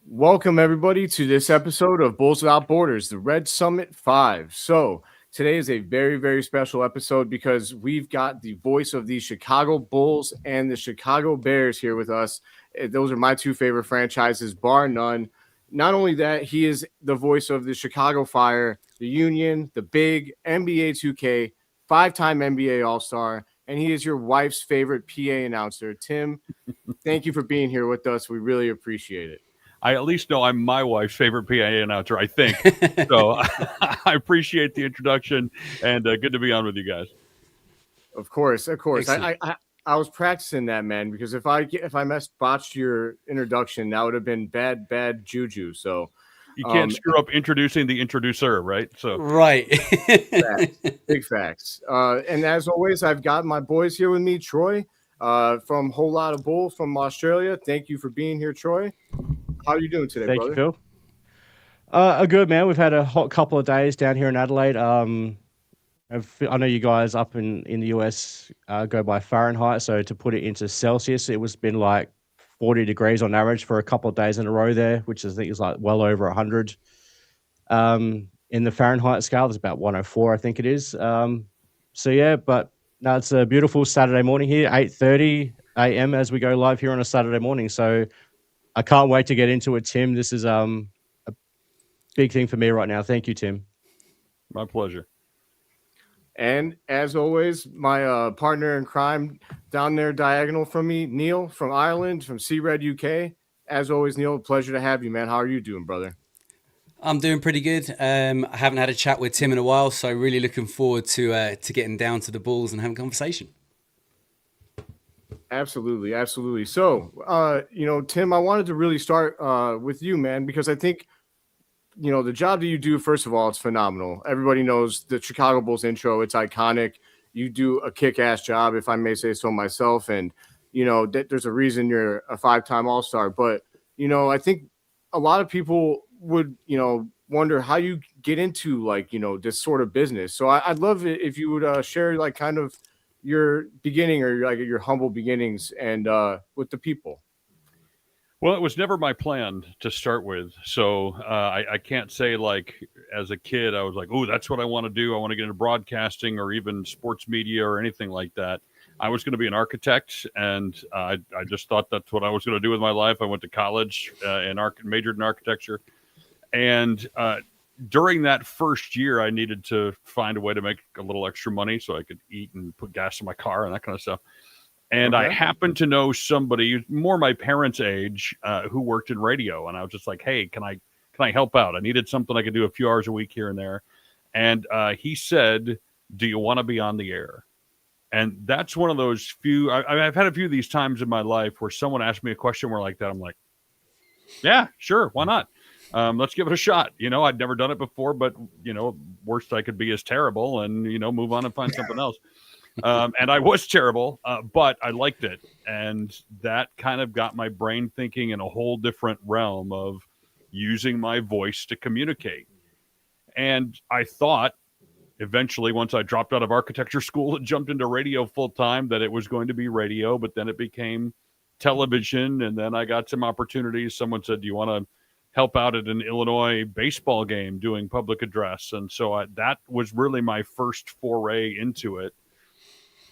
Welcome, everybody, to this episode of Bulls Without Borders, the Red Summit 5. So, today is a very, very special episode because we've got the voice of the Chicago Bulls and the Chicago Bears here with us. Those are my two favorite franchises, bar none. Not only that, he is the voice of the Chicago Fire, the Union, the big NBA 2K, five-time NBA All-Star, and he is your wife's favorite PA announcer. Tim, thank you for being here with us. We really appreciate it. I at least know I'm my wife's favorite PA announcer, I think. So I appreciate the introduction, and good to be on with you guys. Of course. I was practicing that, man, because if I botched your introduction, that would have been bad juju. So you can't screw up introducing the introducer, right? So right. Big facts. And as always, I've got my boys here with me, Troy, from Whole Lot of Bull from Australia. Thank you for being here, Troy. How are you doing today, Thank brother? you, Phil. Good, man. We've had a hot couple of days down here in Adelaide. I know you guys up in the US go by Fahrenheit, so to put it into Celsius, it was been like 40 degrees on average for a couple of days in a row there, which I think is like well over 100. In the Fahrenheit scale, it's about 104, I think it is. So yeah, but no, it's a beautiful Saturday morning here, 8:30 a.m. as we go live here on a Saturday morning. So I can't wait to get into it, Tim. This is a big thing for me right now. Thank you, Tim. My pleasure. And as always, my partner in crime down there diagonal from me, Neill from Ireland, from Sea Red UK. As always, Neill, pleasure to have you, man. How are you doing, brother? I'm doing pretty good. I haven't had a chat with Tim in a while, so really looking forward to getting down to the Bulls and having a conversation. Absolutely. So, Tim, I wanted to really start with you, man, because I think, the job that you do, first of all, it's phenomenal. Everybody knows the Chicago Bulls intro. It's iconic. You do a kick-ass job, if I may say so myself. And, there's a reason you're a five-time All-Star. But, I think a lot of people would, wonder how you get into, this sort of business. So I'd love it if you would share, kind of your beginning or your humble beginnings and with the people. Well, it was never my plan to start with. So I can't say as a kid, I was like, oh, that's what I want to do. I want to get into broadcasting or even sports media or anything like that. I was going to be an architect, and I just thought that's what I was going to do with my life. I went to college and majored in architecture. And during that first year, I needed to find a way to make a little extra money so I could eat and put gas in my car and that kind of stuff. And okay. I happened to know somebody more my parents' age who worked in radio. And I was just like, hey, can I help out? I needed something I could do a few hours a week here and there. And he said, do you want to be on the air? And that's one of those few, I've had a few of these times in my life where someone asked me a question where like that. I'm like, yeah, sure. Why not? Let's give it a shot. I'd never done it before, but, worst I could be is terrible and, move on and find something else. And I was terrible, but I liked it. And that kind of got my brain thinking in a whole different realm of using my voice to communicate. And I thought eventually, once I dropped out of architecture school and jumped into radio full time, that it was going to be radio, but then it became television. And then I got some opportunities. Someone said, do you want to help out at an Illinois baseball game doing public address? And so that was really my first foray into it.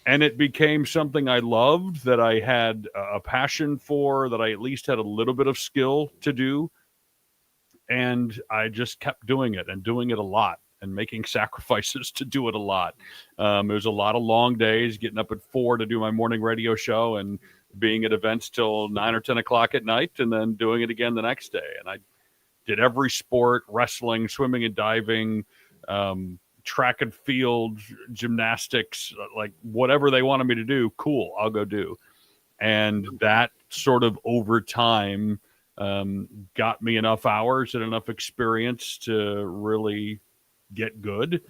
And it became something I loved, that I had a passion for, that I at least had a little bit of skill to do. And I just kept doing it and doing it a lot and making sacrifices to do it a lot. It was a lot of long days, getting up at 4 to do my morning radio show and being at events till 9 or 10 o'clock at night and then doing it again the next day. And I did every sport, wrestling, swimming and diving, track and field, gymnastics, like whatever they wanted me to do, cool, I'll go do. And that sort of over time got me enough hours and enough experience to really get good.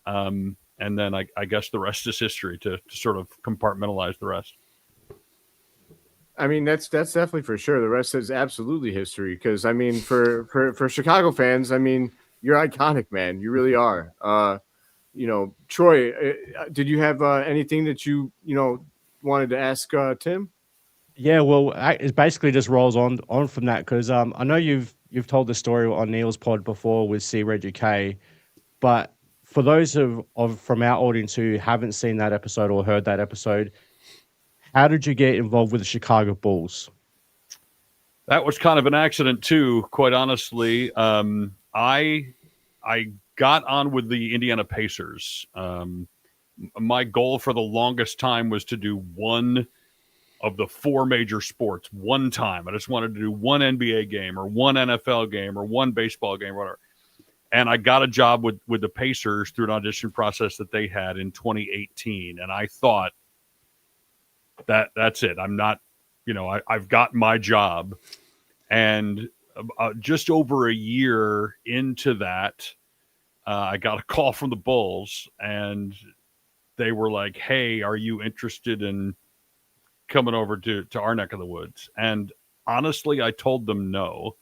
And then I guess the rest is history to sort of compartmentalize the rest. I mean, that's definitely for sure. The rest is absolutely history. Because I mean, for Chicago fans, I mean, you're iconic, man. You really are. Troy, did you have anything that you wanted to ask Tim? Yeah, well, it basically just rolls on from that because I know you've you've told the story on Neill's pod before with C Red UK, but for those from our audience who haven't seen that episode or heard that episode, how did you get involved with the Chicago Bulls? That was kind of an accident too, quite honestly. I got on with the Indiana Pacers. My goal for the longest time was to do one of the 4 major sports one time. I just wanted to do one NBA game or one NFL game or one baseball game or whatever. And I got a job with the Pacers through an audition process that they had in 2018. And I thought that's it. I'm not, I've got my job. And just over a year into that, I got a call from the Bulls, and they were like, "Hey, are you interested in coming over to our neck of the woods?" And honestly, I told them no.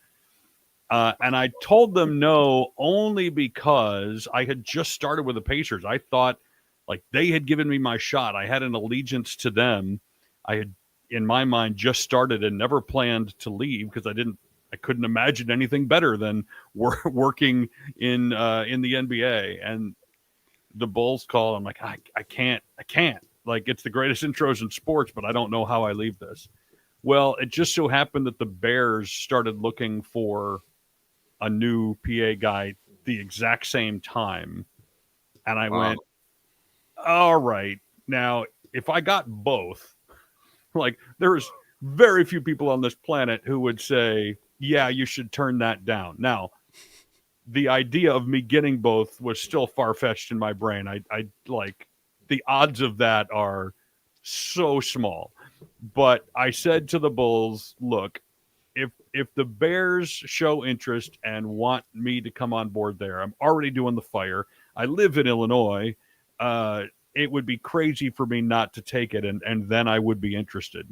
And I told them no only because I had just started with the Pacers. I thought like they had given me my shot. I had an allegiance to them. I had, in my mind, just started and never planned to leave because I couldn't imagine anything better than working in the NBA. And the Bulls call. I'm like, I can't. Like, it's the greatest intros in sports, but I don't know how I leave this. Well, it just so happened that the Bears started looking for a new PA guy the exact same time. And I went, all right, now, if I got both, like, there's very few people on this planet who would say, yeah, you should turn that down. Now, the idea of me getting both was still far-fetched in my brain. I like, the odds of that are so small. But I said to the Bulls, look, if the Bears show interest and want me to come on board there, I'm already doing the fire. I live in Illinois. It would be crazy for me not to take it, and then I would be interested.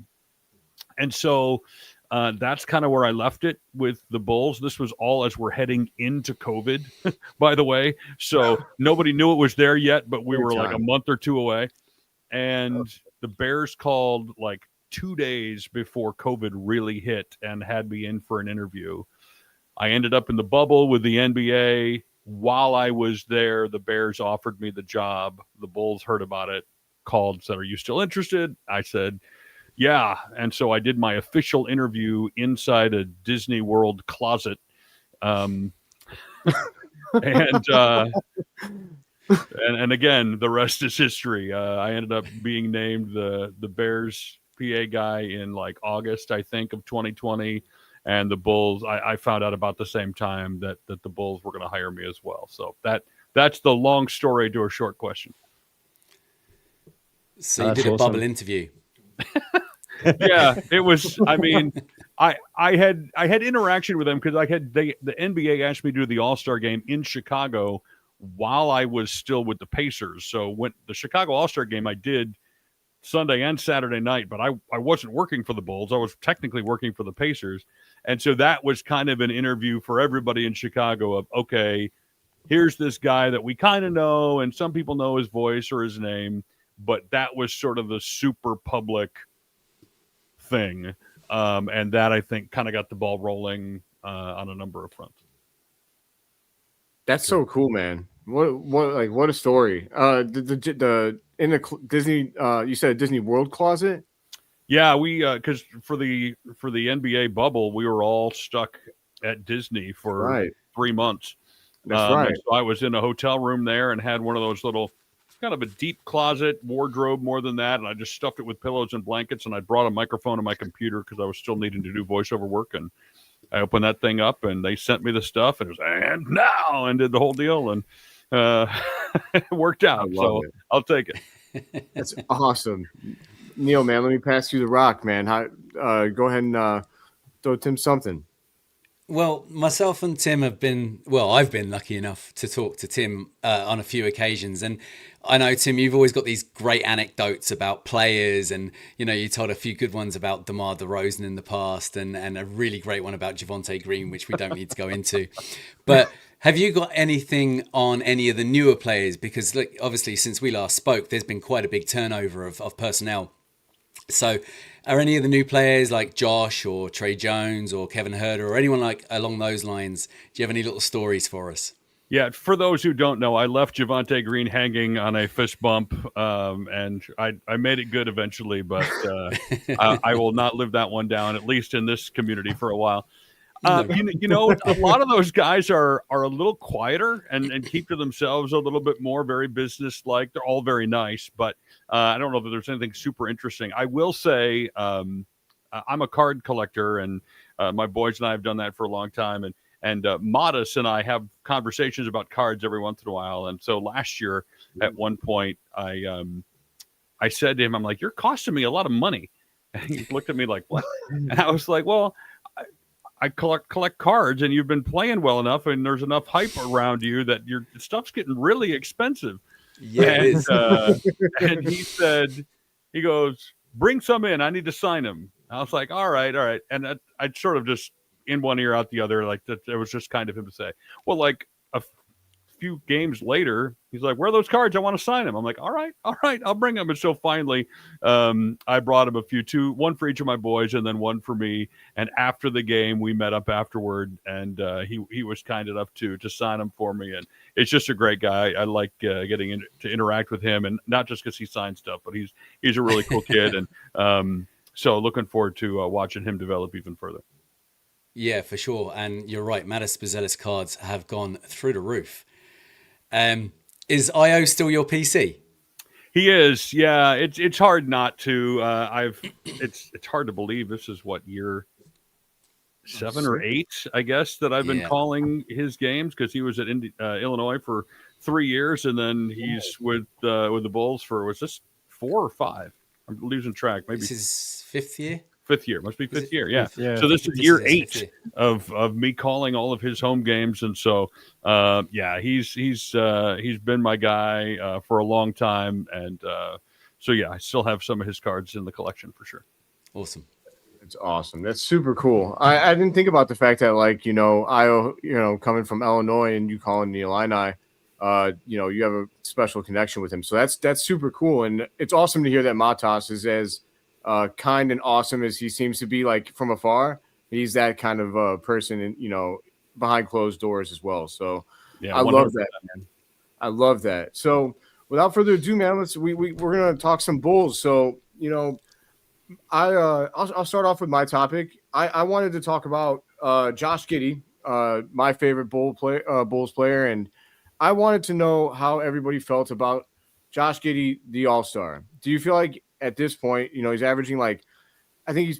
And so that's kind of where I left it with the Bulls. This was all as we're heading into COVID, by the way. So nobody knew it was there yet, but we were like a month or two away. And the Bears called like 2 days before COVID really hit and had me in for an interview. I ended up in the bubble with the NBA. While I was there, the Bears offered me the job. The Bulls heard about it, called, said, "Are you still interested?" I said, yeah. And so I did my official interview inside a Disney World closet. And again, the rest is history. I ended up being named the Bears PA guy in like August, I think, of 2020. And the Bulls, I found out about the same time that the Bulls were going to hire me as well. So that's the long story to a short question. So you did a bubble interview. Yeah, it was. I mean, I had interaction with them because the NBA asked me to do the All-Star game in Chicago while I was still with the Pacers. So when the Chicago All-Star game, I did Sunday and Saturday night, but I wasn't working for the Bulls. I was technically working for the Pacers, and so that was kind of an interview for everybody in Chicago of, okay, here's this guy that we kind of know, and some people know his voice or his name, but that was sort of the super public thing, and that I think kind of got the ball rolling on a number of fronts. That's so cool, man. What a story. The in the Disney, you said Disney World closet. Yeah, we because for the NBA bubble, we were all stuck at Disney for 3 months. That's right. So I was in a hotel room there and had one of those little, kind of a deep closet wardrobe, more than that, and I just stuffed it with pillows and blankets, and I brought a microphone and my computer because I was still needing to do voiceover work, and I opened that thing up and they sent me the stuff, and it was, and now, and did the whole deal, and it worked out. So I'll take it. That's awesome. Neill, man, let me pass you the rock, man. Go ahead and throw Tim something. Well, myself and Tim I've been lucky enough to talk to Tim on a few occasions. And I know, Tim, you've always got these great anecdotes about players. And, you told a few good ones about DeMar DeRozan in the past and a really great one about Javonte Green, which we don't need to go into. But have you got anything on any of the newer players? Because, look, obviously, since we last spoke, there's been quite a big turnover of personnel So are any of the new players like Josh or Trey Jones or Kevin Herter or anyone like along those lines, do you have any little stories for us? Yeah, for those who don't know, I left Javonte Green hanging on a fist bump, and I made it good eventually, but I will not live that one down, at least in this community, for a while. You know, a lot of those guys are a little quieter and keep to themselves a little bit more, very business-like. They're all very nice, but I don't know that there's anything super interesting. I will say I'm a card collector, and my boys and I have done that for a long time, and Modest and I have conversations about cards every once in a while. And so last year, at one point, I said to him, I'm like, "You're costing me a lot of money." And he looked at me like, "What?" And I was like, "Well, I collect cards, and you've been playing well enough, and there's enough hype around you that your stuff's getting really expensive." Yeah, it is. And he said, he goes, "Bring some in. I need to sign them." I was like, all right. And I'd sort of just in one ear out the other, like that. It was just kind of him to say, well, like a few games later, he's like, "Where are those cards? I want to sign them." I'm like, all right, I'll bring them. And so finally, I brought him one for each of my boys and then one for me. And after the game, we met up afterward, and he was kind enough to sign them for me. And it's just a great guy. I like getting to interact with him, and not just because he signs stuff, but he's a really cool kid. And so looking forward to watching him develop even further. Yeah, for sure. And you're right. Mattis Buzelis cards have gone through the roof. Is IO still your PC? He is. Yeah, it's hard not to. It's hard to believe this is what, year 7 or 8, I guess, that I've been calling his games, because he was at Illinois for 3 years, and then he's with the Bulls for, was this 4 or 5? I'm losing track. Maybe this is 5th year. 5th year, must be 5th year. Yeah. Yeah. So this is year 8 of me calling all of his home games, and so yeah, he's been my guy for a long time, and so yeah, I still have some of his cards in the collection for sure. Awesome. It's awesome. That's super cool. I didn't think about the fact that, like, IO, coming from Illinois and you calling the Illini, you have a special connection with him. So that's super cool, and it's awesome to hear that Matas is as kind and awesome as he seems to be, like, from afar. He's that kind of person, and behind closed doors as well. So yeah, I love that, man. I love that. So without further ado, man, we're gonna talk some Bulls. So I'll start off with my topic. I wanted to talk about Josh Giddey, my favorite Bulls player, and I wanted to know how everybody felt about Josh Giddey, the All-Star. Do you feel like at this point, he's averaging, like, I think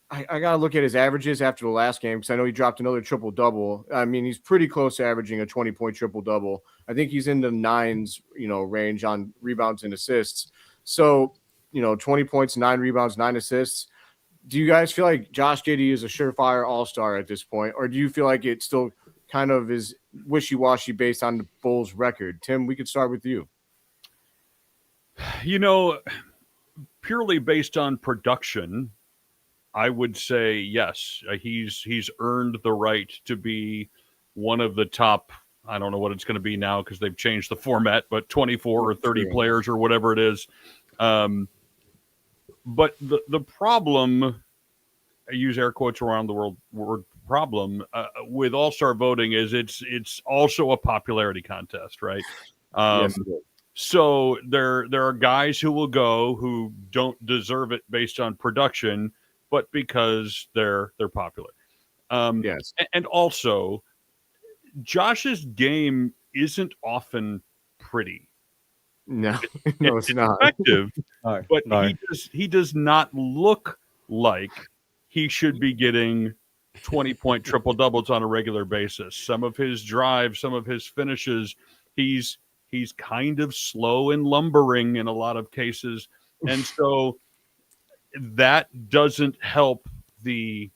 I got to look at his averages after the last game, because I know he dropped another triple-double. I mean, he's pretty close to averaging a 20-point triple-double. I think he's in the 9s, range on rebounds and assists. So, 20 points, 9 rebounds, 9 assists. Do you guys feel like Josh Giddey is a surefire all-star at this point, or do you feel like it still kind of is wishy-washy based on the Bulls' record? Tim, we could start with you. Purely based on production, I would say yes. He's earned the right to be one of the top, I don't know what it's going to be now because they've changed the format, but 24 or 30 players or whatever it is. But the problem, I use air quotes around the word problem, with all-star voting is it's also a popularity contest, right? Yes, so there are guys who will go who don't deserve it based on production, but because they're popular. Yes. And also, Josh's game isn't often pretty. No, it's not effective, but he does not look like he should be getting 20-point triple doubles on a regular basis. Some of his drives, some of his finishes, he's kind of slow and lumbering in a lot of cases, and so that doesn't help the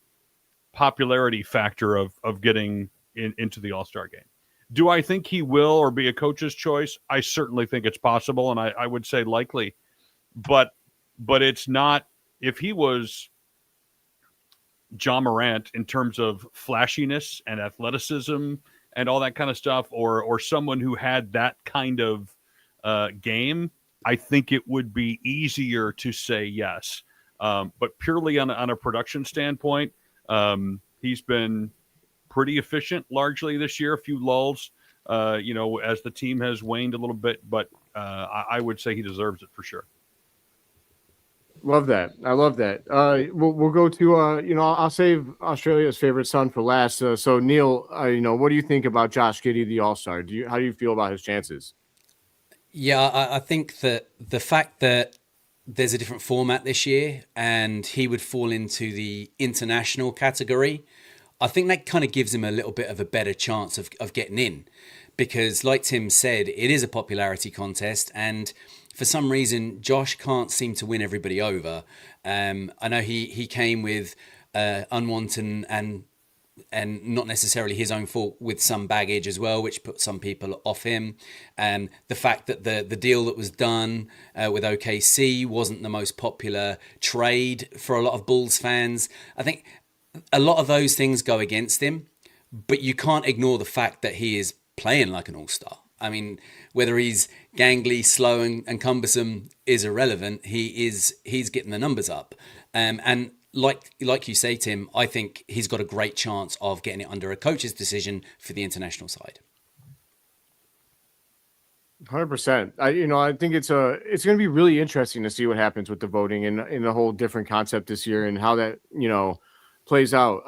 popularity factor of getting into the All-Star game. Do I think he will or be a coach's choice? I certainly think it's possible, and I would say likely. But it's not. If he was Ja Morant in terms of flashiness and athleticism and all that kind of stuff, or someone who had that kind of game, I think it would be easier to say yes. But purely on a production standpoint, he's been pretty efficient largely this year. A few lulls, as the team has waned a little bit, but I would say he deserves it for sure. Love that. I love that. We'll go to I'll save Australia's favorite son for last. So Neill, what do you think about Josh Giddey, the All-Star? How do you feel about his chances? Yeah, I think that the fact that there's a different format this year and he would fall into the international category, I think that kind of gives him a little bit of a better chance of getting in, because like Tim said, it is a popularity contest, and for some reason, Josh can't seem to win everybody over. I know he came with unwanted and not necessarily his own fault, with some baggage as well, which put some people off him. The fact that the deal that was done with OKC wasn't the most popular trade for a lot of Bulls fans. I think a lot of those things go against him, but you can't ignore the fact that he is playing like an all-star. I mean, whether he's gangly, slow, and cumbersome is irrelevant. He's getting the numbers up, and like you say, Tim, I think he's got a great chance of getting it under a coach's decision for the international side. 100%. I think it's going to be really interesting to see what happens with the voting and in a whole different concept this year and how that plays out.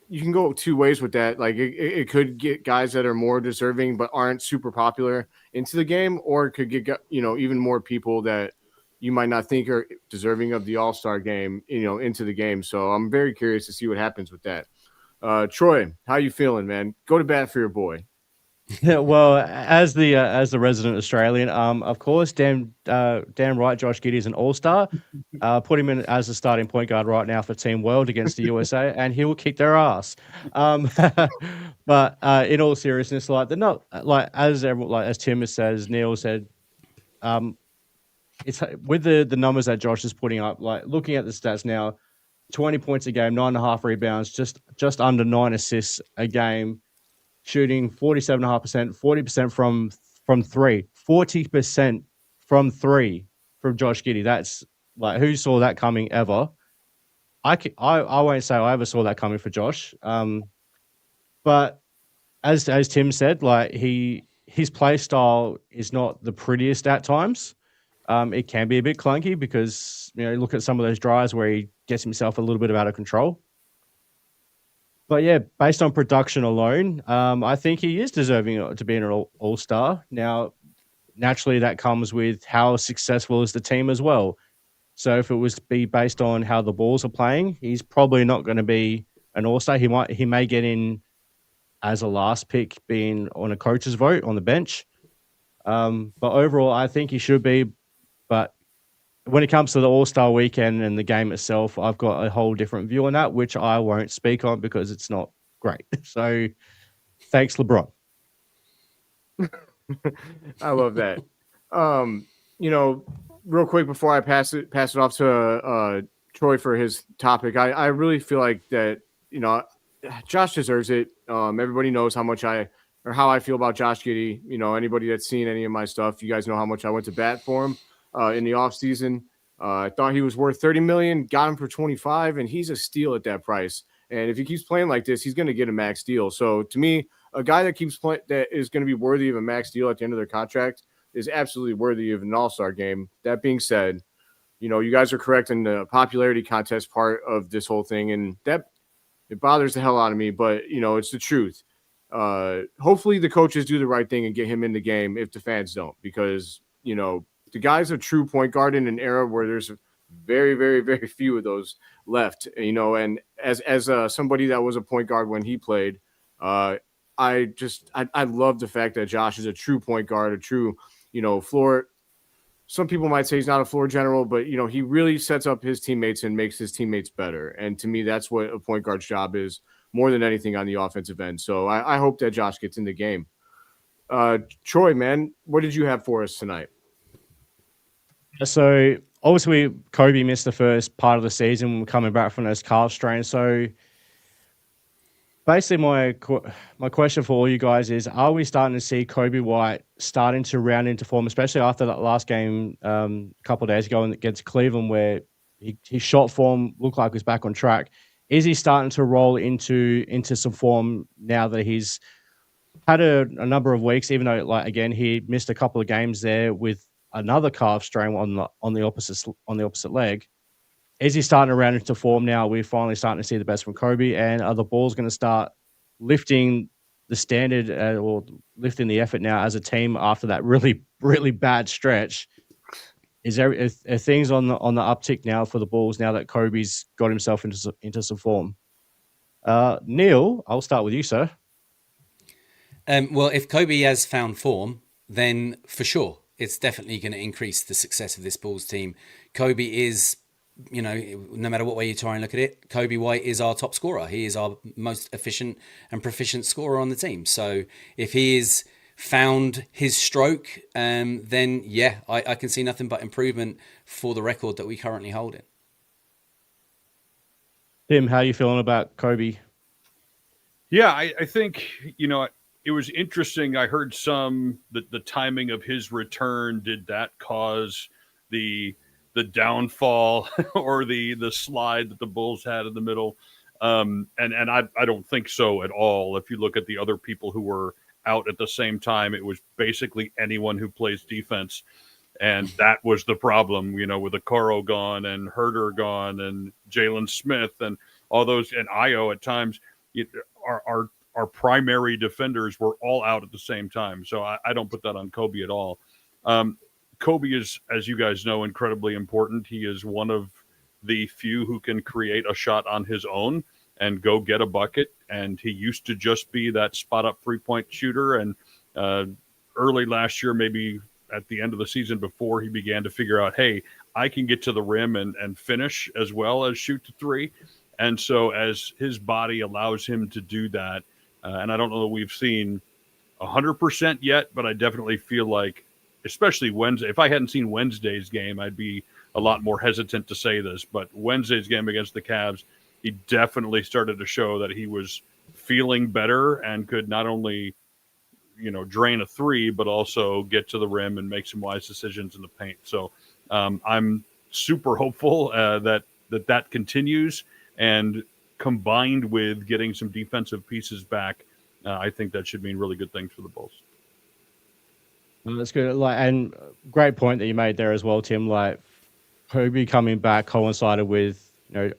You can go two ways with that. Like it could get guys that are more deserving but aren't super popular into the game, or it could get even more people that you might not think are deserving of the All-Star game, into the game. So I'm very curious to see what happens with that. Troy, how you feeling, man? Go to bat for your boy. Yeah, well, as the resident Australian, of course, damn right, Josh Giddey is an all-star. Put him in as a starting point guard right now for Team World against the USA, and he will kick their ass. But in all seriousness, they're not as Tim has said, as Neill said, it's with the numbers that Josh is putting up. Like looking at the stats now, 20 points a game, 9.5 rebounds, just under 9 assists a game. Shooting 47.5%, 40% from three, 40% from three from Josh Giddey. That's like, who saw that coming ever? I won't say I ever saw that coming for Josh. But as Tim said, like his play style is not the prettiest at times. It can be a bit clunky because look at some of those drives where he gets himself a little bit out of control. But yeah, based on production alone, I think he is deserving to be an all-star. Now, naturally, that comes with how successful is the team as well. So if it was to be based on how the Bulls are playing, he's probably not going to be an all-star. He may get in as a last pick, being on a coach's vote on the bench. But overall, I think he should be. But when it comes to the All-Star weekend and the game itself, I've got a whole different view on that, which I won't speak on because it's not great. So thanks, LeBron. I love that. Real quick before I pass it off to Troy for his topic, I really feel like that, Josh deserves it. Everybody knows how I feel about Josh Giddey. Anybody that's seen any of my stuff, you guys know how much I went to bat for him. In the offseason. I thought he was worth $30 million, got him for 25, and he's a steal at that price. And if he keeps playing like this, he's going to get a max deal. So to me, a guy that keeps playing that is going to be worthy of a max deal at the end of their contract is absolutely worthy of an all-star game. That being said, you guys are correct in the popularity contest part of this whole thing, and that it bothers the hell out of me, but it's the truth. Hopefully the coaches do the right thing and get him in the game if the fans don't, because the guy's a true point guard in an era where there's very, very, very few of those left, and as somebody that was a point guard when he played, I love the fact that Josh is a true point guard, a true, floor. Some people might say he's not a floor general, but, he really sets up his teammates and makes his teammates better. And to me, that's what a point guard's job is more than anything on the offensive end. So I hope that Josh gets in the game. Troy, man, what did you have for us tonight? So obviously, Coby missed the first part of the season coming back from those calf strains. So basically, my question for all you guys is: are we starting to see Coby White starting to round into form, especially after that last game a couple of days ago against Cleveland, where his shot form looked like he's back on track. Is he starting to roll into some form now that he's had a number of weeks, even though, like, again, he missed a couple of games there with another calf strain on the opposite leg? Is he starting to round into form now? We're finally starting to see the best from Coby, and are the Bulls going to start lifting the standard or lifting the effort now as a team after that really, really bad stretch? Are things on the uptick now for the Bulls now that Coby's got himself into some form? Neill, I'll start with you, sir. Well, if Coby has found form, then for sure, it's definitely going to increase the success of this Bulls team. Coby is, no matter what way you try and look at it, Coby White is our top scorer. He is our most efficient and proficient scorer on the team. So if he is found his stroke, then yeah, I can see nothing but improvement for the record that we currently hold it. Tim, how are you feeling about Coby? Yeah, I think, it was interesting. I heard the timing of his return, did that cause the downfall or the slide that the Bulls had in the middle? And I don't think so at all. If you look at the other people who were out at the same time, it was basically anyone who plays defense. And that was the problem, with Okoro gone and Herter gone and Jalen Smith and all those, and Io at times, our primary defenders were all out at the same time. So I don't put that on Coby at all. Coby is, as you guys know, incredibly important. He is one of the few who can create a shot on his own and go get a bucket. And he used to just be that spot-up three-point shooter. And early last year, maybe at the end of the season before, he began to figure out, hey, I can get to the rim and finish as well as shoot the three. And so as his body allows him to do that, and I don't know that we've seen 100% yet, but I definitely feel like, especially Wednesday, if I hadn't seen Wednesday's game, I'd be a lot more hesitant to say this. But Wednesday's game against the Cavs, he definitely started to show that he was feeling better and could not only, drain a three, but also get to the rim and make some wise decisions in the paint. So I'm super hopeful that continues, and combined with getting some defensive pieces back, I think that should mean really good things for the Bulls. Well, that's good. And great point that you made there as well, Tim. Coby coming back coincided with,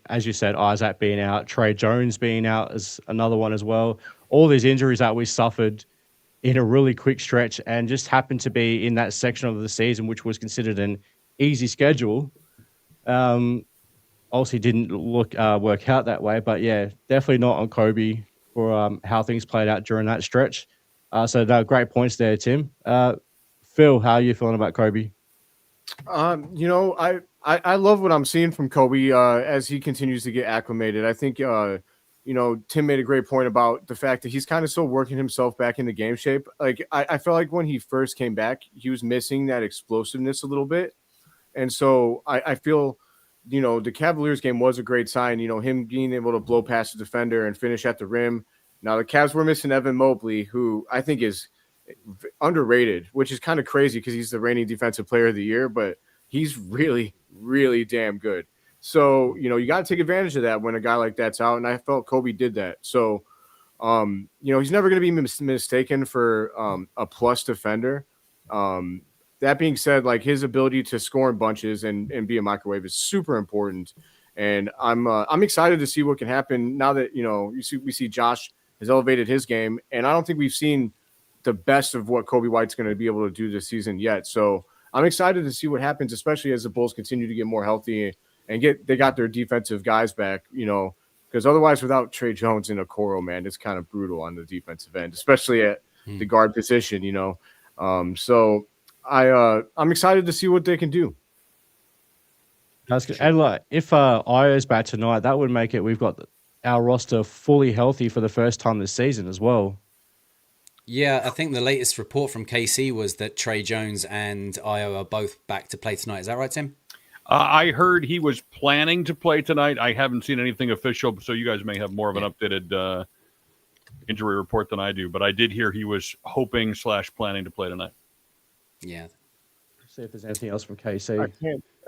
as you said, Isaac being out, Trey Jones being out as another one as well. All these injuries that we suffered in a really quick stretch, and just happened to be in that section of the season, which was considered an easy schedule. Obviously didn't work out that way, but yeah, definitely not on Coby for how things played out during that stretch. So no, great points there, Tim. Phil, how are you feeling about Coby? I love what I'm seeing from Coby as he continues to get acclimated. I think Tim made a great point about the fact that he's kind of still working himself back into game shape. I felt like when he first came back, he was missing that explosiveness a little bit, and so I feel. The Cavaliers game was a great sign, him being able to blow past the defender and finish at the rim. Now, the Cavs were missing Evan Mobley, who I think is underrated, which is kind of crazy because he's the reigning defensive player of the year, but he's really, really damn good. So, you got to take advantage of that when a guy like that's out, and I felt Coby did that. So, he's never going to be mistaken for a plus defender. That being said, his ability to score in bunches and be a microwave is super important, and I'm excited to see what can happen now that we see Josh has elevated his game, and I don't think we've seen the best of what Coby White's going to be able to do this season yet. So I'm excited to see what happens, especially as the Bulls continue to get more healthy and they got their defensive guys back. Because otherwise, without Trey Jones and Okoro, man, it's kind of brutal on the defensive end, especially at the guard position. So. I'm excited to see what they can do. That's good. And if Io's back tonight, that would make it. We've got our roster fully healthy for the first time this season as well. Yeah, I think the latest report from KC was that Trey Jones and Io are both back to play tonight. Is that right, Tim? I heard he was planning to play tonight. I haven't seen anything official, so you guys may have more of an updated injury report than I do. But I did hear he was hoping / planning to play tonight. Yeah. See if there's anything else from KC.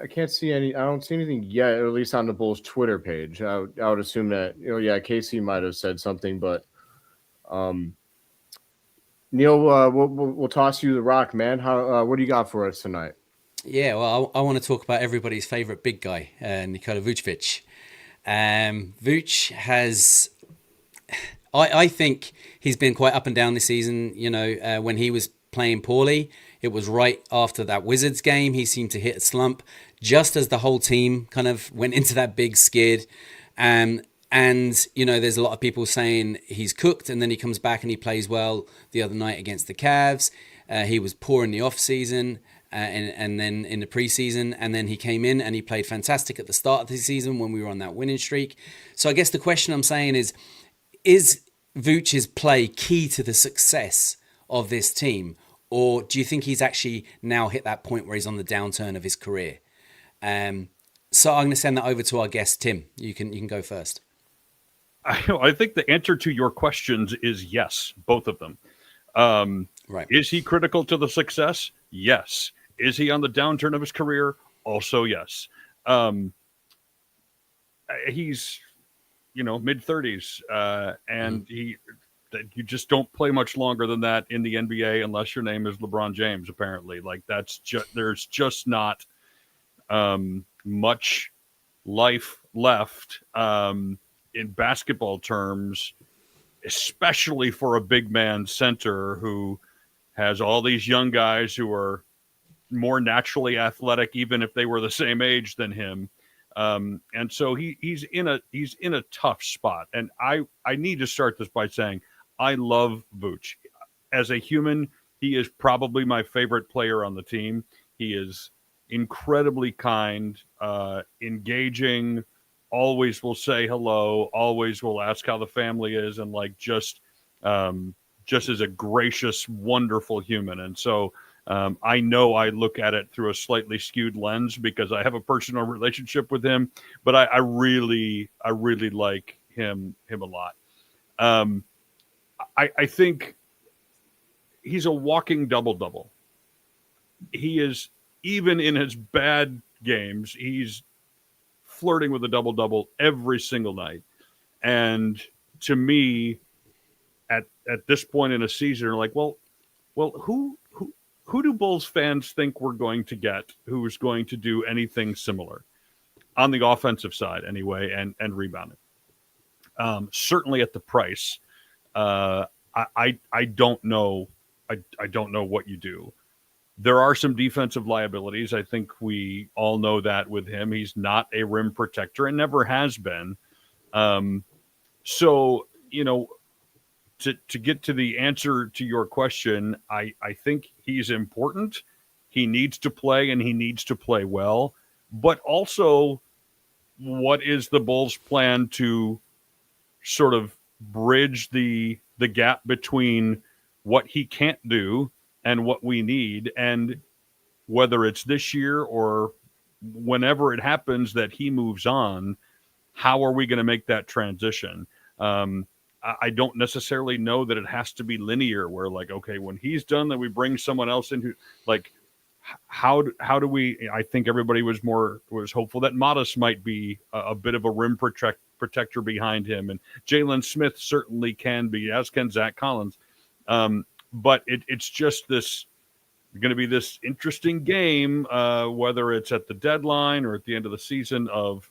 I can't see any. I don't see anything yet, at least on the Bulls Twitter page. I would assume that yeah, Casey might have said something, but Neill, we'll toss you the rock, man. What do you got for us tonight? Yeah, well, I want to talk about everybody's favorite big guy, Nikola Vucevic. Vuce has, I think he's been quite up and down this season. When he was playing poorly, it was right after that Wizards game. He seemed to hit a slump just as the whole team kind of went into that big skid. And there's a lot of people saying he's cooked, and then he comes back and he plays well the other night against the Cavs. He was poor in the off season. And then in the preseason, and then he came in and he played fantastic at the start of the season when we were on that winning streak. So I guess the question I'm saying is Vuce's play key to the success of this team? Or do you think he's actually now hit that point where he's on the downturn of his career? So I'm going to send that over to our guest, Tim. You can go first. I think the answer to your questions is yes, both of them. Right. Is he critical to the success? Yes. Is he on the downturn of his career? Also, yes. He's, mid-30s, and you just don't play much longer than that in the NBA unless your name is LeBron James, apparently. Like, there's just not much life left in basketball terms, especially for a big man center who has all these young guys who are more naturally athletic, even if they were the same age than him. And so he's in a tough spot. And I need to start this by saying I love Vooch. As a human, he is probably my favorite player on the team. He is incredibly kind, engaging, always will say hello, always will ask how the family is, and just is a gracious, wonderful human. And so I know I look at it through a slightly skewed lens because I have a personal relationship with him, but I really like him a lot. I think he's a walking double-double. He is, even in his bad games, he's flirting with a double-double every single night. And to me, at this point in a season, are like, well, who do Bulls fans think we're going to get who is going to do anything similar on the offensive side anyway, and rebounding? Certainly at the price. I don't know. I don't know what you do. There are some defensive liabilities. I think we all know that with him. He's not a rim protector and never has been. So, to get to the answer to your question, I think he's important. He needs to play, and he needs to play well. But also, what is the Bulls' plan to sort of bridge the gap between what he can't do and what we need? And whether it's this year or whenever it happens that he moves on, how are we going to make that transition? I don't necessarily know that it has to be linear where, like, okay, when he's done, then we bring someone else in who, like, how do we, I think everybody was hopeful that Modest might be a bit of a rim protector behind him. And Jalen Smith certainly can be, as can Zach Collins. But it's just going to be this interesting game, whether it's at the deadline or at the end of the season, of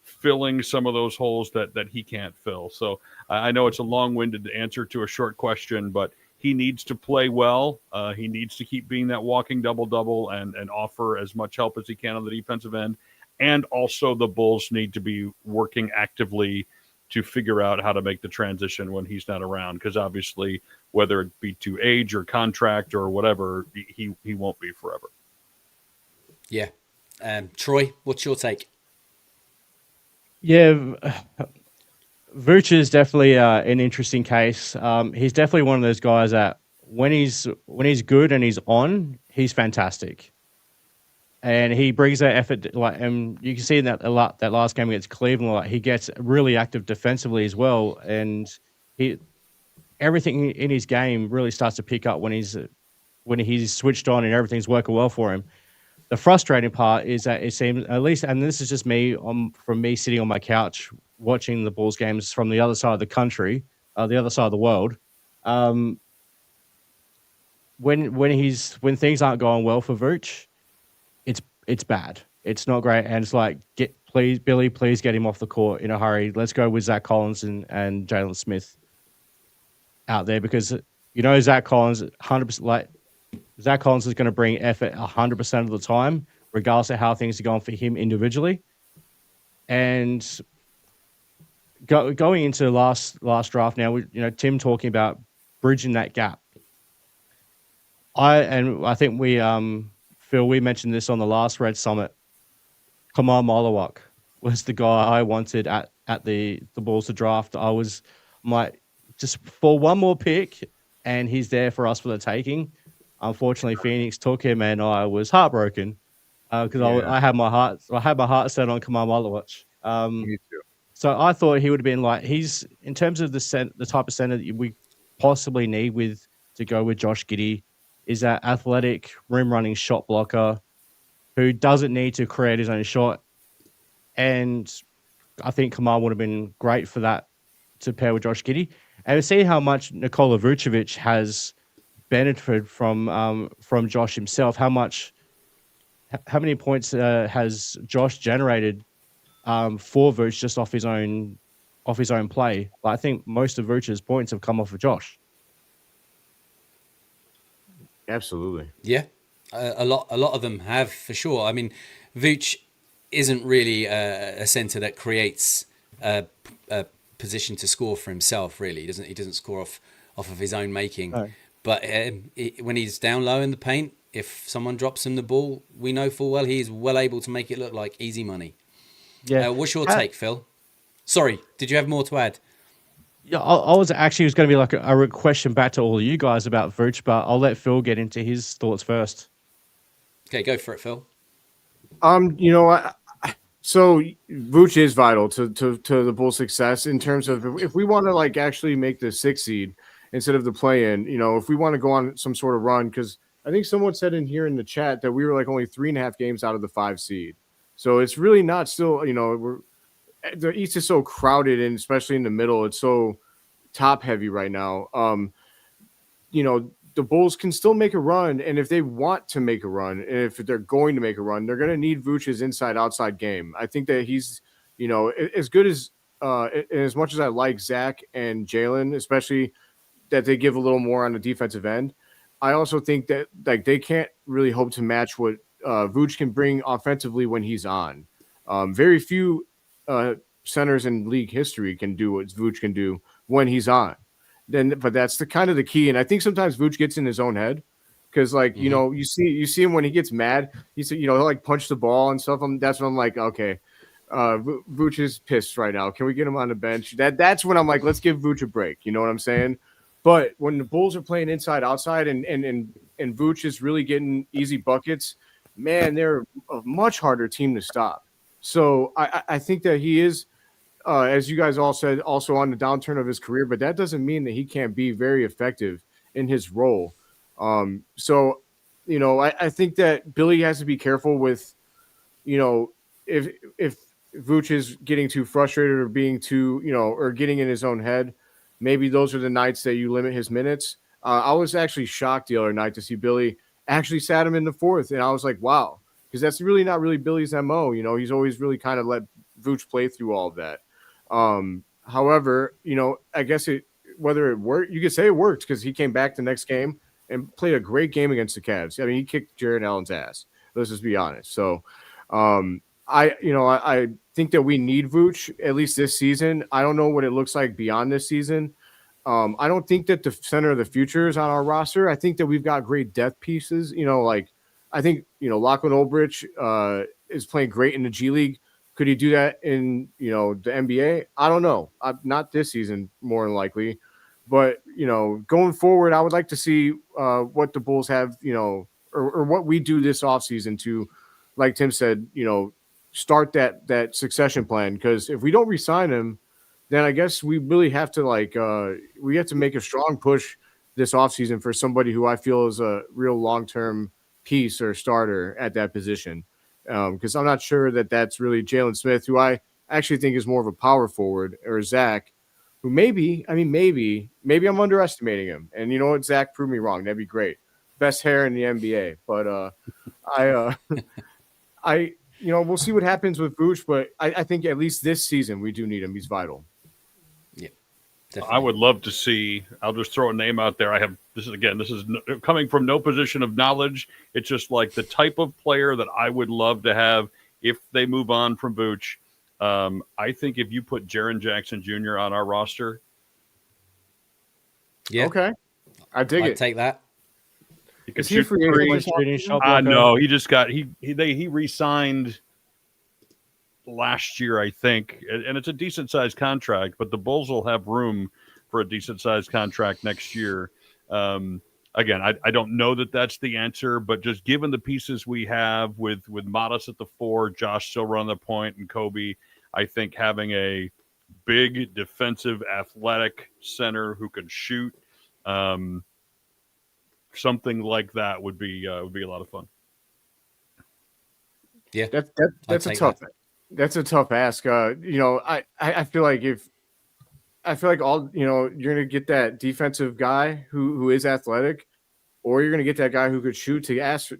filling some of those holes that he can't fill. So I know it's a long-winded answer to a short question, but he needs to play well. He needs to keep being that walking double-double and offer as much help as he can on the defensive end. And also the Bulls need to be working actively to figure out how to make the transition when he's not around, because obviously, whether it be to age or contract or whatever, he won't be forever. Yeah. Troy, what's your take? Yeah, Vooch is definitely an interesting case. He's definitely one of those guys that when he's good and he's on, he's fantastic, and he brings that effort. And you can see in that last game against Cleveland, he gets really active defensively as well, and everything in his game really starts to pick up when he's switched on and everything's working well for him. the frustrating part is that it seems, at least, and this is just me from me sitting on my couch watching the Bulls games from the other side of the country, the other side of the world. When things aren't going well for Vooch, it's bad. It's not great, and it's like, Billy, please get him off the court in a hurry. Let's go with Zach Collins and Jalen Smith out there, because Zach Collins 100%. Zach Collins is going to bring effort 100% of the time, regardless of how things are going for him individually. And going into last draft now, Tim talking about bridging that gap. I think Phil, we mentioned this on the last Red Summit. Kamal Malawak was the guy I wanted at the Bulls to draft. I'm like, just for one more pick, and he's there for us for the taking. Unfortunately, Phoenix took him, and I was heartbroken because I had my heart set on Kamal Malawak. Me too. So I thought he would have been like, he's, in terms of the type of center that we possibly need to go with Josh Giddey, is that athletic rim running shot blocker who doesn't need to create his own shot. And I think Kamal would have been great for that, to pair with Josh Giddey. And we see how much Nikola Vucevic has benefited from Josh himself. How many points has Josh generated for Vooch just off his own play? But I think most of Vooch's points have come off of Josh. Absolutely. Yeah, a lot of them have, for sure. I mean, Vooch isn't really a center that creates a position to score for himself. Really, he doesn't score off of his own making. No. But when he's down low in the paint, if someone drops him the ball, we know full well he's well able to make it look like easy money. Yeah. What's your take, Phil? Sorry, did you have more to add? Yeah, I was going to be like a question back to all of you guys about Vooch, but I'll let Phil get into his thoughts first. Okay, go for it, Phil. So Vooch is vital to the Bulls' success in terms of, if we want to like actually make the 6th seed instead of the play-in, if we want to go on some sort of run, because I think someone said in here in the chat that we were like only 3.5 games out of the 5 seed. So it's really not still, the East is so crowded, and especially in the middle, it's so top heavy right now. The Bulls can still make a run, and if they want to make a run, and if they're going to make a run, they're going to need Vooch's inside-outside game. I think that he's, as good as much as I like Zach and Jalen, especially that they give a little more on the defensive end, I also think that like they can't really hope to match what Vooch can bring offensively when he's on. Very few centers in league history can do what Vooch can do when he's on. But that's the kind of the key. And I think sometimes Vooch gets in his own head, because like, you see him when he gets mad, he'll like punch the ball and stuff. That's when I'm like, okay, Vooch is pissed right now. Can we get him on the bench? That's when I'm like, let's give Vooch a break. You know what I'm saying? But when the Bulls are playing inside, outside, and Vooch is really getting easy buckets, man, they're a much harder team to stop. So I think that he is, as you guys all said, also on the downturn of his career, but that doesn't mean that he can't be very effective in his role. So, I think that Billy has to be careful with, if Vooch is getting too frustrated or being too, or getting in his own head, maybe those are the nights that you limit his minutes. I was actually shocked the other night to see Billy actually sat him in the 4th, and I was like, wow, because that's really not really Billy's MO. He's always really kind of let Vooch play through all of that. However, I guess whether it worked, you could say it worked, because he came back the next game and played a great game against the Cavs. I mean, he kicked Jared Allen's ass. Let's just be honest. So, I think that we need Vooch at least this season. I don't know what it looks like beyond this season. I don't think that the center of the future is on our roster. I think that we've got great depth pieces. I think, Lachlan Olbrich is playing great in the G League. Could he do that in, the NBA? I don't know. Not this season, more than likely. But, going forward, I would like to see what the Bulls have, or what we do this offseason to, like Tim said, start that succession plan. Because if we don't re-sign him, then I guess we really have to, we have to make a strong push this offseason for somebody who I feel is a real long-term piece or starter at that position. Because I'm not sure that that's really Jalen Smith, who I actually think is more of a power forward, or Zach, who maybe I'm underestimating him. And you know what, Zach, prove me wrong. That'd be great. Best hair in the NBA. But we'll see what happens with Vooch, but I think at least this season we do need him. He's vital. Yeah, definitely. I would love to see. I'll just throw a name out there. This is coming from no position of knowledge. It's just like the type of player that I would love to have if they move on from Vooch. I think if you put Jaren Jackson Jr. on our roster, yeah, okay, I dig I'd it. take that. he could Is he a shoot free threes. agent? No, he just got he re-signed last year, I think, and it's a decent sized contract. But the Bulls will have room for a decent sized contract next year. Again, I don't know that that's the answer, but just given the pieces we have with Modest at the 4, Josh still running the point, and Coby, I think having a big defensive, athletic center who can shoot, something like that would be a lot of fun. Yeah, That's a tough ask. I feel like all you're gonna get that defensive guy who is athletic, or you're gonna get that guy who could shoot. To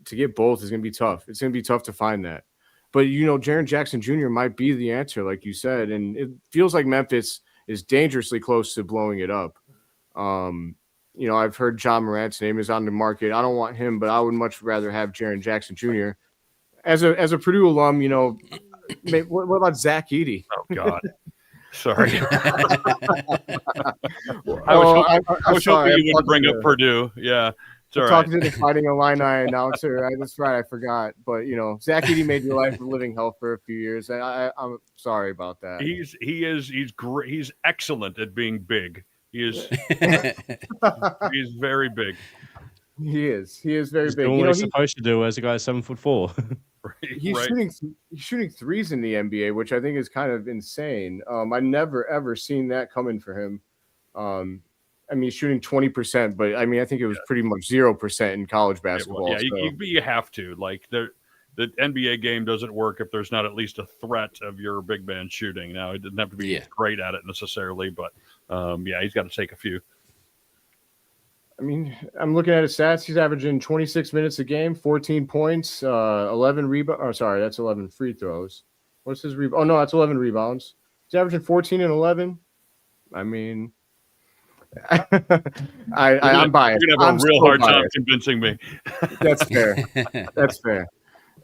get both is gonna be tough. It's gonna be tough to find that. But Jaren Jackson Jr. might be the answer, like you said, and it feels like Memphis is dangerously close to blowing it up. I've heard John Morant's name is on the market. I don't want him, but I would much rather have Jaren Jackson Jr. As a Purdue alum, what about Zach Giddey? Oh God. Sorry. I was hoping you wouldn't bring up Purdue. Yeah. It's all right. Talking to the Fighting Illini announcer. That's right. I forgot. But, Zach Giddey made your life a living hell for a few years. I'm sorry about that. He's great. He's excellent at being big. He's very big. He is very big. Doing what he's supposed to do as a guy 7'4". He's shooting threes in the NBA, which I think is kind of insane. I never ever seen that coming for him. He's shooting 20%, but I think it was pretty much 0% in college basketball. Yeah, you have to. Like the NBA game doesn't work if there's not at least a threat of your big man shooting. Now, it doesn't have to be great at it necessarily, but he's got to take a few. I'm looking at his stats. He's averaging 26 minutes a game, 14 points, 11 rebounds. Oh, sorry, that's 11 free throws. What's his rebound? Oh, no, that's 11 rebounds. He's averaging 14 and 11. I'm biased. You're going to have a real hard time convincing me. That's fair.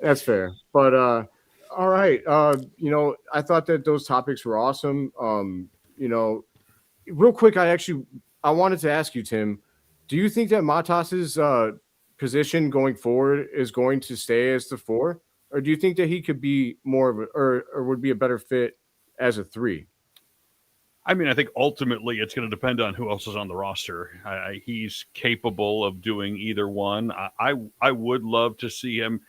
That's fair. But, all right. I thought that those topics were awesome. Real quick, I wanted to ask you, Tim, do you think that Matas's position going forward is going to stay as the 4, or do you think that he could be more of or would be a better fit as a 3? I think ultimately it's going to depend on who else is on the roster. He's capable of doing either one. I would love to see him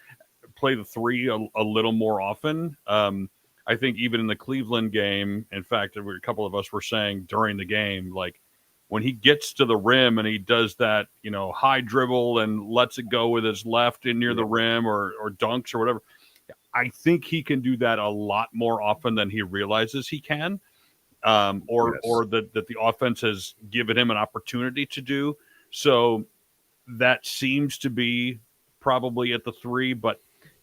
play the 3 a little more often. I think even in the Cleveland game, in fact, a couple of us were saying during the game, like, when he gets to the rim and he does that, high dribble and lets it go with his left in near the rim or dunks or whatever, I think he can do that a lot more often than he realizes he can, or that the offense has given him an opportunity to do. So that seems to be probably at the 3. But,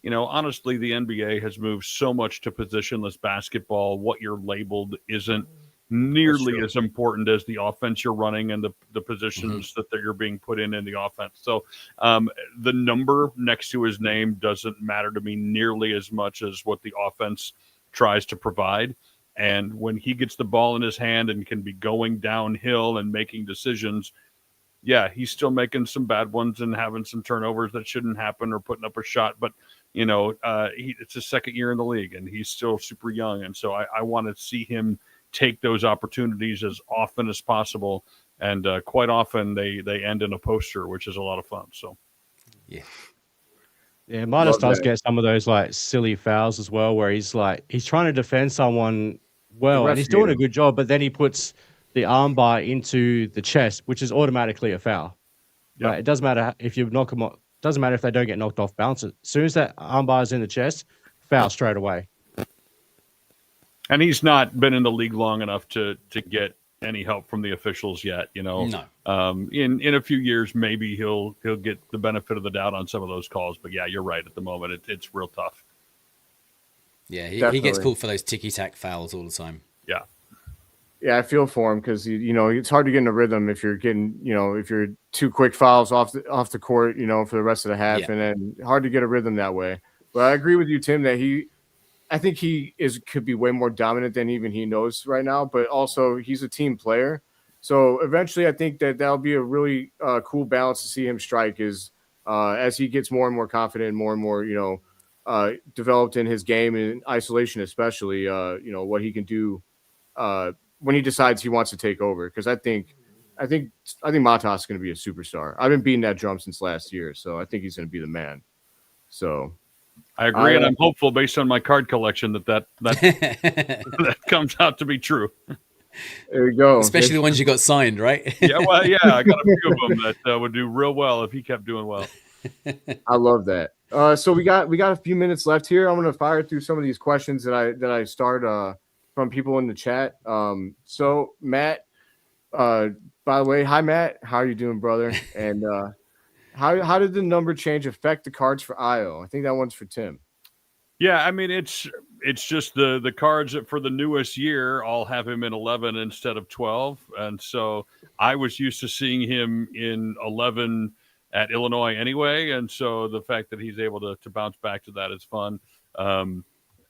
honestly, the NBA has moved so much to positionless basketball. What you're labeled isn't nearly as important as the offense you're running and the positions that you're being put in the offense. So the number next to his name doesn't matter to me nearly as much as what the offense tries to provide. And when he gets the ball in his hand and can be going downhill and making decisions, he's still making some bad ones and having some turnovers that shouldn't happen or putting up a shot. But, it's his second year in the league and he's still super young. And so I want to see him take those opportunities as often as possible, and quite often they end in a poster, which is a lot of fun. So, Midas does get some of those like silly fouls as well, where he's trying to defend someone well, and he's doing a good job, but then he puts the arm bar into the chest, which is automatically a foul. It doesn't matter if you knock him doesn't matter if they don't get knocked off balance. As soon as that armbar is in the chest, foul straight away. And he's not been in the league long enough to get any help from the officials yet. No. In a few years, maybe he'll get the benefit of the doubt on some of those calls. But yeah, you're right. At the moment, it's real tough. Yeah, he gets called for those ticky-tack fouls all the time. Yeah. Yeah, I feel for him because it's hard to get in a rhythm if you're getting if you're 2 quick fouls off the court for the rest of the half, and then hard to get a rhythm that way. But I agree with you, Tim, that I think he could be way more dominant than even he knows right now. But also he's a team player, so eventually I think that'll be a really cool balance to see him strike as he gets more and more confident, more and more developed in his game in isolation, especially what he can do. When he decides he wants to take over, because I think Matas is going to be a superstar. I've been beating that drum since last year, so I think he's going to be the man. So I agree, and I'm hopeful based on my card collection that that comes out to be true. There you go. Especially the ones you got signed, right? I got a few of them that would do real well if he kept doing well. I love that. So we got a few minutes left here. I'm going to fire through some of these questions that I start from people in the chat. So Matt, by the way, hi Matt, how are you doing, brother? And how did the number change affect the cards for IO? I think that one's for Tim. Yeah, I mean it's just the cards that for the newest year all have him in 11 instead of 12, and so I was used to seeing him in 11 at Illinois anyway, and so the fact that he's able to bounce back to that is fun.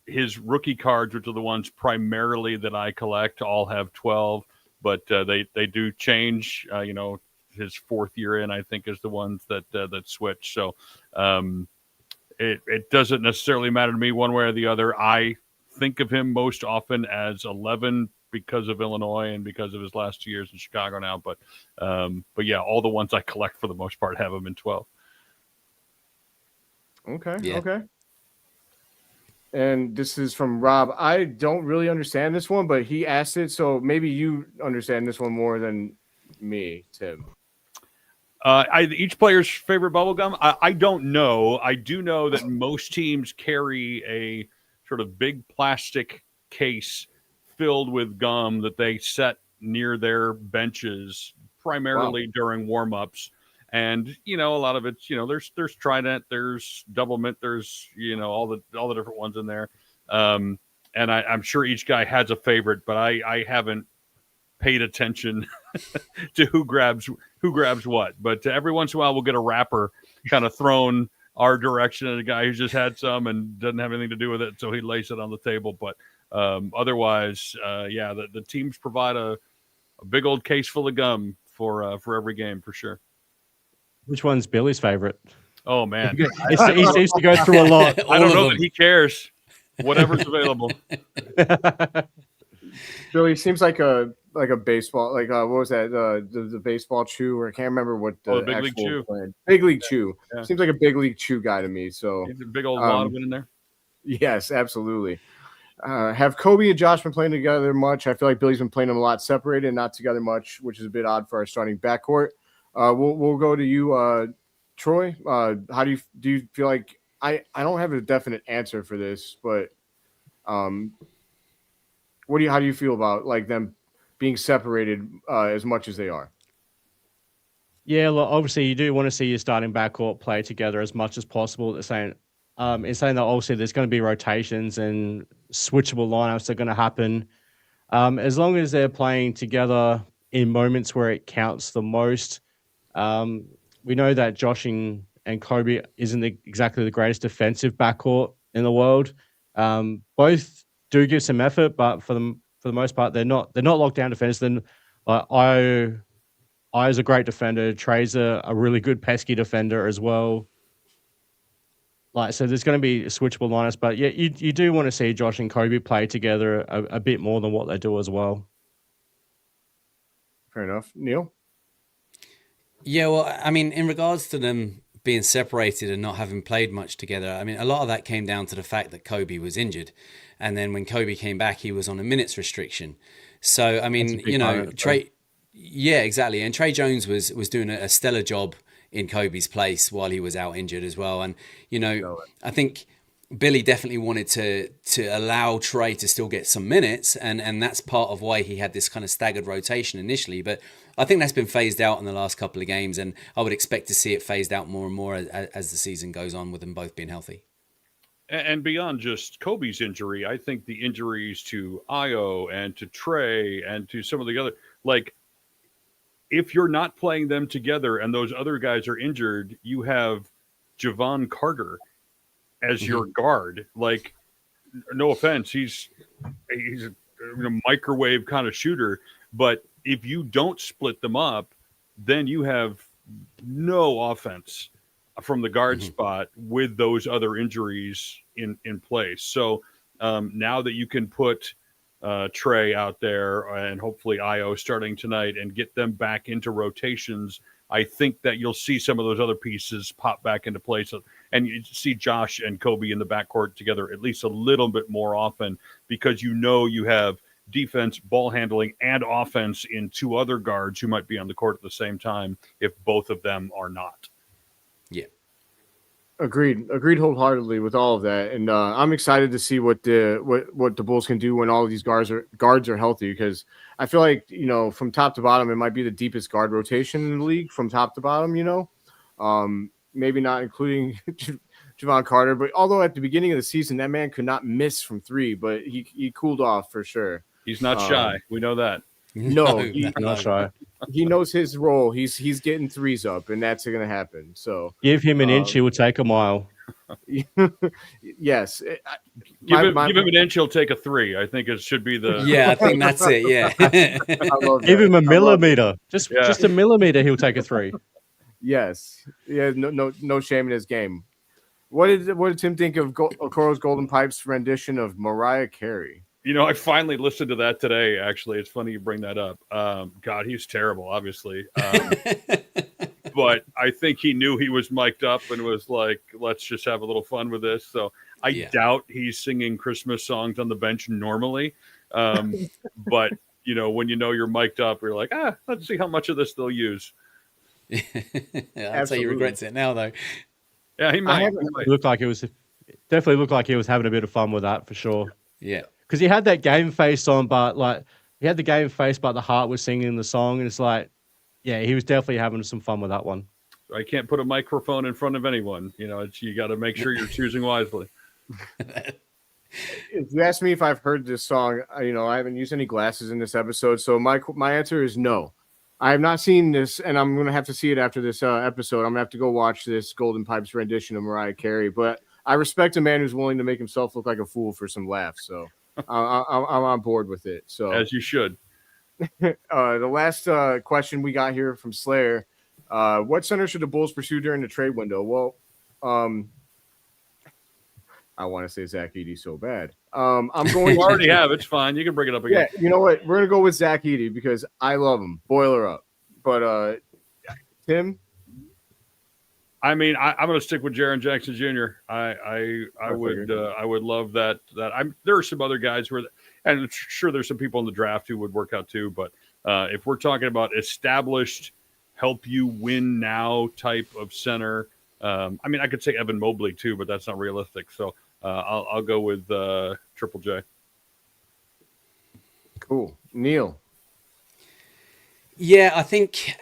His rookie cards, which are the ones primarily that I collect, all have 12, but they do change. His 4th year in, I think, is the ones that switch. So it doesn't necessarily matter to me one way or the other. I think of him most often as 11 because of Illinois and because of his last 2 years in Chicago now. But yeah, all the ones I collect for the most part have him in 12. Okay. Yeah. Okay. And this is from Rob. I don't really understand this one, but he asked it, so maybe you understand this one more than me, Tim. Each player's favorite bubble gum? I don't know. I do know that most teams carry a sort of big plastic case filled with gum that they set near their benches, primarily during warm-ups. And, a lot of it's, there's Trident, there's Double Mint, there's, all the different ones in there. And I'm sure each guy has a favorite, but I haven't paid attention to who grabs what. But every once in a while we'll get a wrapper kind of thrown our direction at a guy who's just had some and doesn't have anything to do with it, so he lays it on the table. But otherwise, the teams provide a big old case full of gum for every game for sure. Which one's Billy's favorite? Oh man, he seems to go through a lot. I don't know that he cares. Whatever's available. Billy seems like a baseball, what was that? The baseball chew, or I can't remember what the Big League Chew. Big League Chew. Yeah. Seems like a Big League Chew guy to me. So a big old wad of it in there. Yes, absolutely. Have Coby and Josh been playing together much? I feel like Billy's been playing them a lot separated and not together much, which is a bit odd for our starting backcourt. We'll go to you, Troy. How do you feel like I don't have a definite answer for this, but how do you feel about like them being separated as much as they are? Yeah, look, obviously you do want to see your starting backcourt play together as much as possible. In saying that obviously there's going to be rotations and switchable lineups that are going to happen. As long as they're playing together in moments where it counts the most. We know that Josh and Coby isn't exactly the greatest defensive backcourt in the world. Both do give some effort, but for the most part, they're not lockdown defenders. Then I is a great defender. Trey's a really good pesky defender as well. So there's going to be switchable lineups, but yeah, you do want to see Josh and Coby play together a bit more than what they do as well. Fair enough. Neill? Yeah, well, I mean, in regards to them being separated and not having played much together, I mean, a lot of that came down to the fact that Coby was injured. And then when Coby came back, he was on a minutes restriction. So, I mean, Trey... Yeah, exactly. And Trey Jones was doing a stellar job in Coby's place while he was out injured as well. And, I think Billy definitely wanted to allow Trey to still get some minutes, and that's part of why he had this kind of staggered rotation initially. But I think that's been phased out in the last couple of games, and I would expect to see it phased out more and more as the season goes on with them both being healthy. And beyond just Coby's injury, I think the injuries to Io and to Trey and to some of the other, like, if you're not playing them together and those other guys are injured, you have Javon Carter as your guard. Like, no offense, he's a microwave kind of shooter, but if you don't split them up, then you have no offense from the guard spot with those other injuries in place. So now that you can put Trey out there and hopefully Io starting tonight and get them back into rotations, I think that you'll see some of those other pieces pop back into place, and you see Josh and Coby in the backcourt together at least a little bit more often, because you have defense, ball handling, and offense in two other guards who might be on the court at the same time if both of them are not. Yeah. Agreed wholeheartedly with all of that, and I'm excited to see what the Bulls can do when all of these guards are healthy, because I feel like, from top to bottom, it might be the deepest guard rotation in the league from top to bottom. Maybe not including Javon Carter, but although at the beginning of the season that man could not miss from three, but he cooled off for sure. He's not shy. We know that. No, he's not shy. He knows his role. He's getting threes up, and that's going to happen. So give him an inch, he will take a mile. Yes. Give him an inch, he'll take a three. I think it should be the. Yeah, I think that's it. Yeah. I love Give that. him a millimeter. Just a millimeter, he'll take a three. Yes. Yeah. No shame in his game. What did Tim think of Okoro's Golden Pipes rendition of Mariah Carey? I finally listened to that today, actually. It's funny you bring that up. God, he's terrible, obviously. But I think he knew he was mic'd up and was like, let's just have a little fun with this. So I doubt he's singing Christmas songs on the bench normally. But, when you're mic'd up, you're like, let's see how much of this they'll use. I'd say he regrets it now, though. Yeah, he might. Definitely looked like he was having a bit of fun with that for sure. Yeah. Because he had that game face on, but he had the game face, but the heart was singing the song, and it's like, yeah, he was definitely having some fun with that one. I can't put a microphone in front of anyone. You got to make sure you're choosing wisely. If you ask me if I've heard this song, I haven't used any glasses in this episode, so my answer is no. I have not seen this, and I'm going to have to see it after this episode. I'm going to have to go watch this Golden Pipes rendition of Mariah Carey, but I respect a man who's willing to make himself look like a fool for some laughs, so I'm on board with it. So as you should. The last question we got here from Slayer: what center should the Bulls pursue during the trade window? Well, I want to say Zach Giddey so bad. I'm going. You already have. It's fine. You can bring it up again. Yeah, you know what? We're gonna go with Zach Giddey because I love him. Boiler up. But Tim. I mean, I'm going to stick with Jaren Jackson Jr. I would love that. There are some other guys who are, and sure, there's some people in the draft who would work out too. But if we're talking about established, help you win now type of center, I mean, I could say Evan Mobley too, but that's not realistic. So I'll go with Triple J. Cool, Neill. Yeah, I think.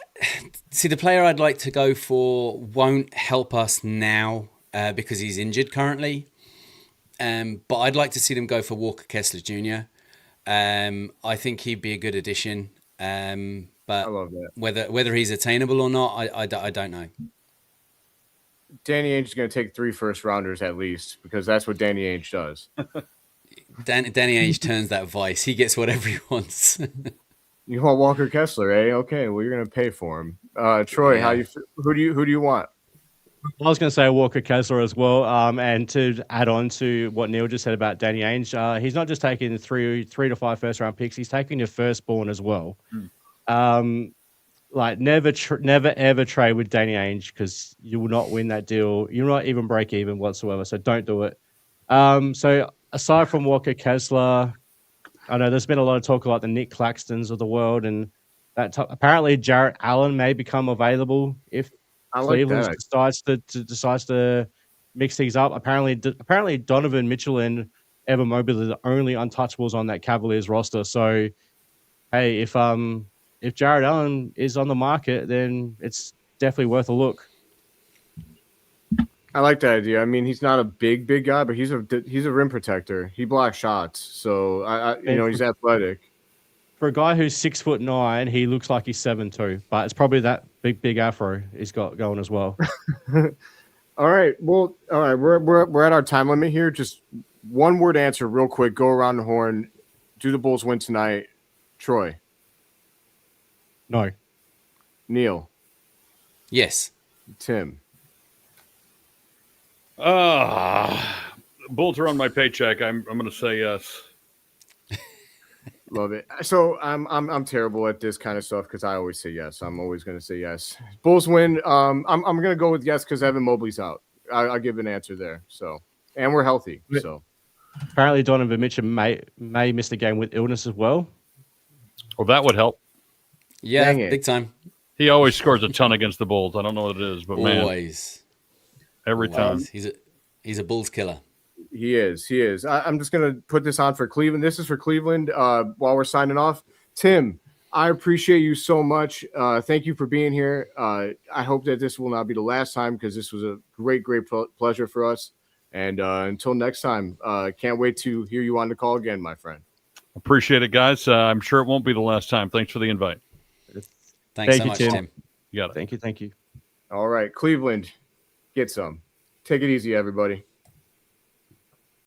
See, the player I'd like to go for won't help us now because he's injured currently. But I'd like to see them go for Walker Kessler Jr. I think he'd be a good addition. But I love that. Whether he's attainable or not, I don't know. Danny Ainge is going to take 3 first-rounders at least because that's what Danny Ainge does. Danny Ainge turns that vice. He gets whatever he wants. You want Walker Kessler, eh? Okay, well you're gonna pay for him. Troy, Yeah. Who do you want? I was going to say Walker Kessler as well. And to add on to what Neill just said about Danny Ainge, he's not just taking 3 to 5 first-round picks; he's taking your firstborn as well. Never ever trade with Danny Ainge because you will not win that deal. You'll not even break even whatsoever. So don't do it. So aside from Walker Kessler, I know there's been a lot of talk about the Nick Claxtons of the world, and that apparently Jarrett Allen may become available if I like Cleveland that. decides to mix things up. Apparently Donovan Mitchell and Evan Mobley are the only untouchables on that Cavaliers roster. So, hey, if Jared Allen is on the market, then it's definitely worth a look. I like that idea. I mean, he's not a big guy, but he's a rim protector. He blocks shots, so he's athletic. For a guy who's 6'9", he looks like he's 7'2", but it's probably that big afro he's got going as well. All right. Well, all right. We're at our time limit here. Just one word answer, real quick. Go around the horn. Do the Bulls win tonight? Troy. No. Neill. Yes. Tim. Bulls are on my paycheck. I'm going to say yes. Love it. So I'm terrible at this kind of stuff because I always say yes. I'm always going to say yes. Bulls win. I'm going to go with yes because Evan Mobley's out. I'll give an answer there. So, and we're healthy. So apparently Donovan Mitchell may miss the game with illness as well. Well, that would help. Yeah, big time. He always scores a ton against the Bulls. I don't know what it is, but always. Every time. He's a Bulls killer. He is. I'm just going to put this on for Cleveland. This is for Cleveland while we're signing off. Tim, I appreciate you so much. Thank you for being here. I hope that this will not be the last time because this was a great pleasure for us. And until next time, can't wait to hear you on the call again, my friend. Appreciate it, guys. I'm sure it won't be the last time. Thanks for the invite. Thanks so much, Tim. You got it. Thank you. All right, Cleveland, get some. Take it easy, everybody.